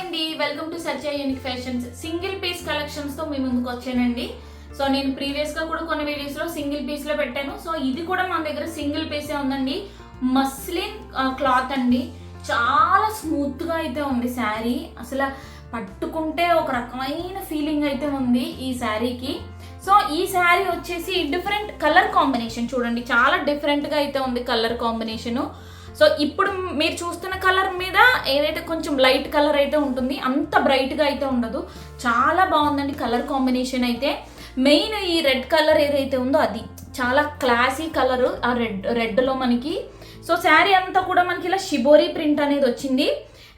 అండి, welcome to Satya unique fashions. Single piece collections తో మీ ముందుకు వచ్చానండి. సో నేను ప్రీవియస్ గా కూడా కొన్ని వీడియోస్ లో సింగిల్ పీస్ లో పెట్టాను. సో ఇది కూడా మన దగ్గర సింగిల్ పీసే ఉందండి. మస్లిన్ క్లాత్ అండి, చాలా స్మూత్ గా అయితే ఉంది శారీ. అసలు పట్టుకుంటే ఒక రకమైన ఫీలింగ్ అయితే ఉంది ఈ శారీకి. సో ఈ శారీ వచ్చేసి డిఫరెంట్ కలర్ కాంబినేషన్ చూడండి, చాలా డిఫరెంట్ గా అయితే ఉంది కలర్ కాంబినేషన్. సో ఇప్పుడు మీరు చూస్తున్న కలర్ మీద ఏదైతే కొంచెం లైట్ కలర్ అయితే ఉంటుంది, అంత బ్రైట్గా అయితే ఉండదు. చాలా బాగుందండి కలర్ కాంబినేషన్ అయితే. మెయిన్ ఈ రెడ్ కలర్ ఏదైతే ఉందో అది చాలా క్లాసీ కలర్, ఆ రెడ్లో మనకి. సో శారీ అంతా కూడా మనకి ఇలా షిబోరీ ప్రింట్ అనేది వచ్చింది.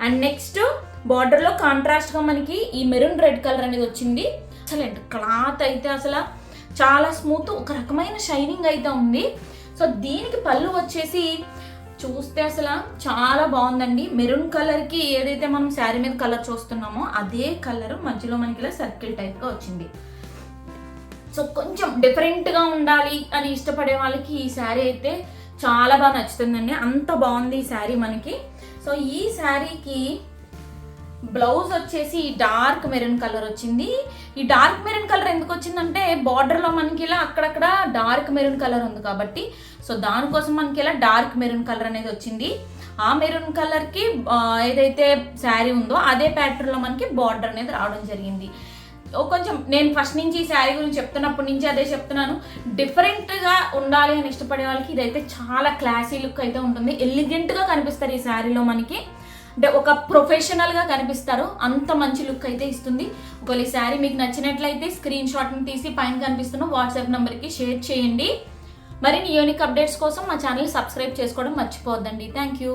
అండ్ నెక్స్ట్ బార్డర్లో కాంట్రాస్ట్గా మనకి ఈ మెరూన్ రెడ్ కలర్ అనేది వచ్చింది. అసలు క్లాత్ అయితే అసలు చాలా స్మూత్, ఒక రకమైన షైనింగ్ అయితే ఉంది. సో దీనికి పళ్ళు వచ్చేసి చూస్తే అసలు చాలా బాగుందండి. మెరూన్ కలర్కి ఏదైతే మనం శారీ మీద కలర్ చూస్తున్నామో అదే కలర్ మధ్యలో మనకి ఇలా సర్కిల్ టైప్గా వచ్చింది. సో కొంచెం డిఫరెంట్గా ఉండాలి అని ఇష్టపడే వాళ్ళకి ఈ శారీ అయితే చాలా బాగా నచ్చుతుందండి. అంత బాగుంది ఈ శారీ మనకి. సో ఈ శారీకి బ్లౌజ్ వచ్చేసి డార్క్ మెరూన్ కలర్ వచ్చింది. ఈ డార్క్ మెరూన్ కలర్ ఎందుకు వచ్చిందంటే బార్డర్లో మనకి ఇలా అక్కడక్కడ డార్క్ మెరూన్ కలర్ ఉంది కాబట్టి, సో దానికోసం మనకి ఇలా డార్క్ మెరూన్ కలర్ అనేది వచ్చింది. ఆ మెరూన్ కలర్కి ఏదైతే శారీ ఉందో అదే ప్యాటర్న్లో మనకి బార్డర్ అనేది రావడం జరిగింది. కొంచెం నేను ఫస్ట్ నుంచి ఈ శారీ గురించి చెప్తున్నప్పటి నుంచి అదే చెప్తున్నాను, డిఫరెంట్గా ఉండాలి అని ఇష్టపడే వాళ్ళకి ఇదైతే చాలా క్లాసీ లుక్ అయితే ఉంటుంది. ఎలిగెంట్గా కనిపిస్తారు ఈ శారీలో మనకి, అంటే ఒక ప్రొఫెషనల్గా కనిపిస్తారు, అంత మంచి లుక్ అయితే ఇస్తుంది. ఒకవేళ ఈ శారీ మీకు నచ్చినట్లయితే స్క్రీన్ షాట్ని తీసి పైన కనిపిస్తున్న వాట్సాప్ నెంబర్కి షేర్ చేయండి. మరిన్ని యూనిక్ అప్డేట్స్ కోసం మా ఛానల్ సబ్స్క్రైబ్ చేసుకోవడం మర్చిపోవద్దండి. Thank you.